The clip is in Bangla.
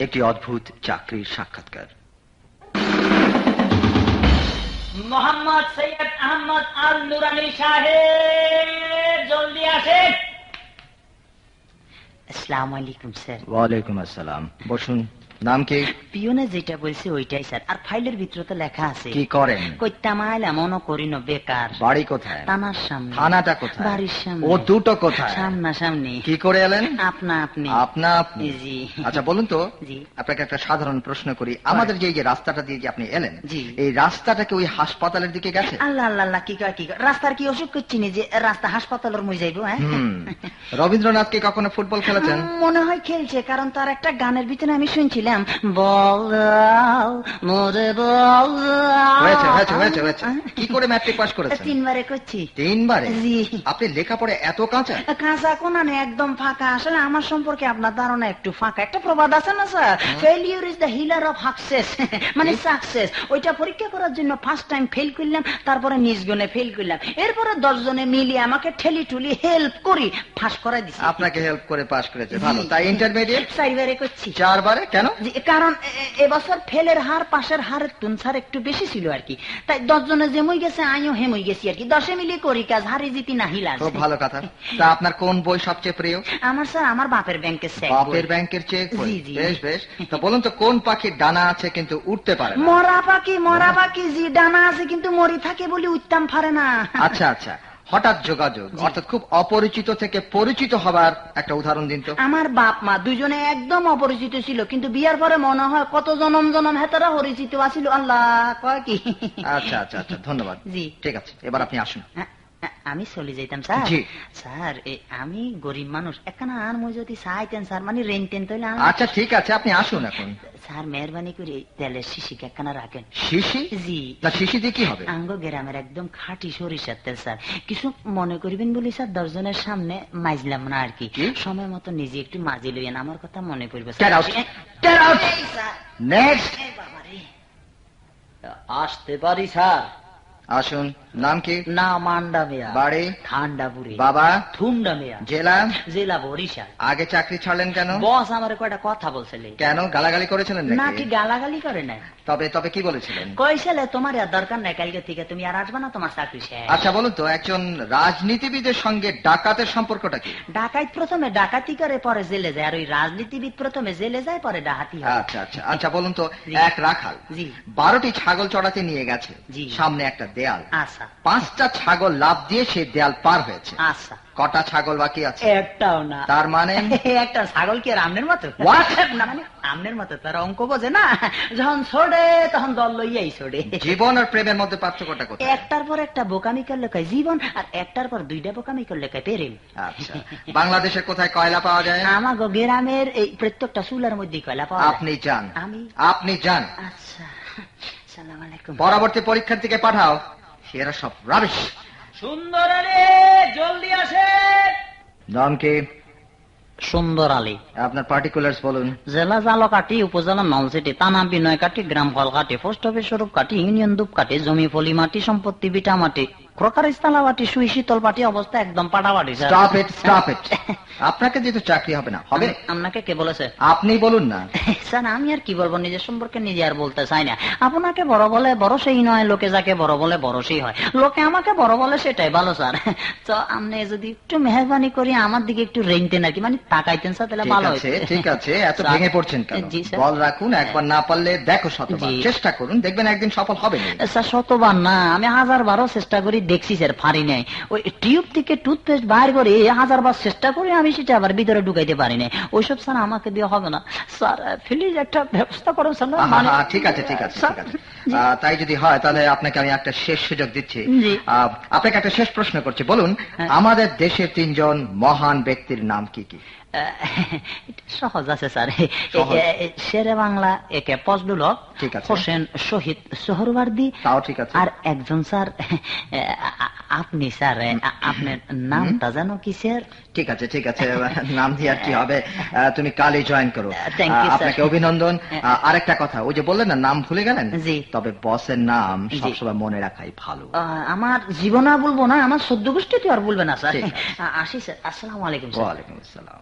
একটি অদ্ভুত চাকরির সাক্ষাৎকার। মোহাম্মদ সৈয়দ আহমদ আল নুরানি সাহেব, জলদি আসেন। আসসালামু আলাইকুম স্যার। ওয়ালাইকুম আসসালাম। বসুন। নাম কি? পিওনে যেটা বলছে ওইটাই স্যার। আর ফাইলের ভিতরে তো লেখা আছে। কি করেন? কইতামাইল এমনও করি না, বেকার। বাড়ি কোথায়? থানার সামনে। থানাটা কোথায়? বাড়ির সামনে। ও দুটো কোথায়? সামনা সামনি। কি করে এলেন? আপনা আপনি। আপনা আপনি? জি। আচ্ছা বলুন তো, জি। আপনাকে একটা সাধারণ প্রশ্ন করি। আমাদের যে এই যে রাস্তাটা দিয়ে যে আপনি এলেন, জি। এই রাস্তাটা কি ওই হাসপাতালের দিকে গেছে? আল্লাহ আল্লাহ আল্লাহ, কি কয় কি কয়, রাস্তার কি অসুখ করছি নি যে রাস্তা হাসপাতালের মই যাইবো? হ্যাঁ, রবীন্দ্রনাথ কি কখনো ফুটবল খেলেছেন? মনে হয় খেলছে, কারণ তার একটা গানের ভিতরে আমি শুনছিলাম, বল মোরে বল। হয়েছে হয়েছে হয়েছে হয়েছে। কি করে ম্যাট্রিক পাস করেছেন? 3 বারে করছি। 3 বারে? জি। আপনি লেখাপড়ে এত কাঁচা? কাঁচা কোনা নেই, একদম ফাঁকা। আসলে আমার সম্পর্কে আপনার ধারণা একটু ফাঁকা। একটা প্রবাদ আছে না sir, failure is the healer of success, মানে সাকসেস। ওইটা পরীক্ষা করার জন্য ফার্স্ট টাইম ফেল করলাম, তারপরে নিজ গুণে ফেল করলাম, এরপরে 10 জনে মিলিয়ে আমাকে ঠেলি টুলি হেল্প করি পাস করাই দিছি। আপনাকে হেল্প করে পাস করেছে, ভালো। তাই ইন্টারমিডিয়েট 4 বারে করছি। 4 বারে? কেন? কারণ এবছর ফেলের হার পাশের হারের তুলনায় একটু বেশি ছিল আর কি। তাই 10 জনে যেমই গেছে আমিও হেমই গেছি আর কি। 10 মিলিয়ে করি কাজ, হারি জিতি নাহি লাগে। খুব ভালো কথা। তা আপনার কোন বই সবচেয়ে প্রিয়? আমার স্যার আমার বাপের ব্যাংকের চেক। বাপের ব্যাংকের চেক বই? জি জি। বেশ বেশ। তা বলুন তো, কোন পাখির ডানা আছে কিন্তু উঠতে পারে না? মরা পাখি জি, ডানা আছে কিন্তু মরি থাকে বলে উঠতাম পারে না। আচ্ছা আচ্ছা, হঠাৎ যোগাযোগ অর্থাৎ খুব অপরিচিত থেকে পরিচিত হবার একটা উদাহরণ দিন তো। আমার বাপ মা দুজনে একদম অপরিচিত ছিল, কিন্তু বিয়ার পরে মনে হয় কত জনম জনম হেতারা পরিচিত আছিল। আল্লাহ কয় কি। আচ্ছা আচ্ছা আচ্ছা, ধন্যবাদ। জি ঠিক আছে, এবার আপনি আসুন। আমি চলে যাইতাম স্যার। জি। স্যার আমি গরিব মানুষ, একখানা আর মই যদি চাইতেন স্যার, মানে রেন্টেন তৈলে। আচ্ছা ঠিক আছে, আপনি আসুন এখন। স্যার মেহরবানি করে তেলের শিশিকে একখানা রাখেন। শিশি? জি। তা শিশি দিয়ে কি হবে? আঙ্গ গ্রামের একদম খাঁটি সরিষার তেল স্যার। কিছু মনে করিবেন বলি স্যার, 10 জনের সামনে মাইজলাম না আর কি। সময় মতো নিজে একটু মাজি লইয়েন, আমার কথা মনে পড়বে স্যার। নেক্সট। আসতে পারি স্যার? আসুন। নাম কি? না মান্ডা মিয়া। বাড়ি? ঠান্ডাপুরি। বাবা? থুমডা মিয়া। জেলা? জেলা বরিশাল। আগে চাকরি ছাড়লেন কেন? বস আমার কয়টা কথা বলছিলেন। কেন, গালাগালি করেছিলেন না, নাকি? কি গালাগালি করে নাই। তবে তবে কি বলেছিলেন? কইছিলে তোমার আর দরকার নাই, কালকে থেকে তুমি আর আসবে না, তোমার চাকরি শেষ। আচ্ছা বলুন তো, একজন রাজনীতিবিদের সঙ্গে ডাকাতের সম্পর্কটা কি? ডাকাত প্রথমে ডাকাতি করে পরে জেলে যায়, আর ওই রাজনীতিবিদ প্রথমে জেলে যায় পরে ডাকাতি হয়। আচ্ছা আচ্ছা আচ্ছা, বলুন তো, এক রাখাল জি 12টি ছাগল চড়াতে নিয়ে গেছে। জি। সামনে একটা দেয়াল। আচ্ছা 5টা ছাগল লাফ দিয়ে সেই দেয়াল পার হয়েছে। আচ্ছা। কটা ছাগল বাকি আছে? একটাও না। তার মানে? একটা ছাগল কি আর আমনের মতো? What? না মানে আমনের মতো তার অঙ্ক বোঝে না, যখন ছোড়ে তখন দল লইয়াই ছোড়ে। জীবন আর প্রেমের মধ্যে পার্থক্যটা কোথায়? একটার পর একটা বোকামি করলে কয় জীবন, আর একটার পর 2টা বোকামি করলে কয় প্রেম। আচ্ছা, বাংলাদেশের কোথায় কয়লা পাওয়া যায়? আমাগো গ্রামের এই প্রত্যেকটা চুলার মধ্যে কয়লা পাওয়া যায়। আপনি যান। আপনি যান। আচ্ছা, আসসালামু আলাইকুম। পরবর্তী পরীক্ষার্থীকে পাঠাও। এরা সব রাবিশ। সুন্দর আলী, জলদি আসে। নাম কি? সুন্দর আলী। আপনার পার্টিকুলার্স বলুন। জেলা জালকাঠি, উপজেলা নলসিটি, থানা বিনয়কাঠি, গ্রাম ফলকাঠি, পোস্ট অফিস স্বরূপকাঠি, ইউনিয়ন দুপকাঠি, জমি ফলিমাটি, সম্পত্তি বিটামাটি, প্রকার ইস্তালাবাটি, সুই শীতল পাটি, অবস্থা একদম পাটাবাটি। Stop it, stop it. আপনাকে যেহেতু চাকরি হবে না, হবে? আপনাকে কে বলেছে? আপনি বলুন না। স্যার আমি আর কি বলবো, নিজের সম্পর্কে নিজে আর বলতে চাই না। আপনাকে বড় বলে বড় সেই নয়, লোকে যাকে বড় বলে বড় সেই হয়। লোকে আমাকে বড় বলে সেটাই ভালো স্যার। তো আপনি যদি একটু মেহরবানি করি আমার দিকে একটু রেঞ্জতেন আর কি, মানে তাকাইতেন স্যার, তাহলে ভালো হতো। ঠিক আছে, এত ভেঙে পড়ছেন কেন? বল রাখুন, একবার না পারলে দেখো শতবার চেষ্টা করুন, দেখবেন একদিন সফল হবে। স্যার শতবার না, আমি 1000বারও চেষ্টা করি, দেখছি স্যার পারি নাই। ওই টিউব থেকে টুথপেস্ট বাইর করে 1000বার চেষ্টা করি, আমি সেটা আবার ভিতরে ঢুকাইতে পারি না। ওইসব স্যার আমাকে দিয়ে হবে না স্যার, প্লিজ একটা ব্যবস্থা করুন স্যার। ঠিক আছে ঠিক আছে ঠিক আছে, তাই যদি হয় তাহলে আপনাকে আমি একটা শেষ সুযোগ দিচ্ছি। আপনাকে একটা শেষ প্রশ্ন করছি, বলুন আমাদের দেশের 3 জন মহান ব্যক্তির নাম কি কি? সহজ আছে স্যার। শেরে বাংলা একে ফজলুল হক, হোসেন শহীদ সোহরওয়ার্দী, তাও ঠিক আছে। আর একজন স্যার আপনি স্যার, আপনার নামটা জানো কি স্যার? ঠিক আছে ঠিক আছে, নাম দিয়ে আর কি হবে, তুমি কালই জয়েন করো। আপনাকে অভিনন্দন। আরেকটা কথা, ওই যে বললেন না নাম ভুলে গেলেন, জি, তবে বসের নাম সবসময় মনে রাখাই ভালো। আমার জীবনে বলবো না, আমার 14 গোষ্ঠী তো আর বলবে না স্যার। আসি স্যার, আসসালামু আলাইকুম। ওয়ালাইকুম আসসালাম।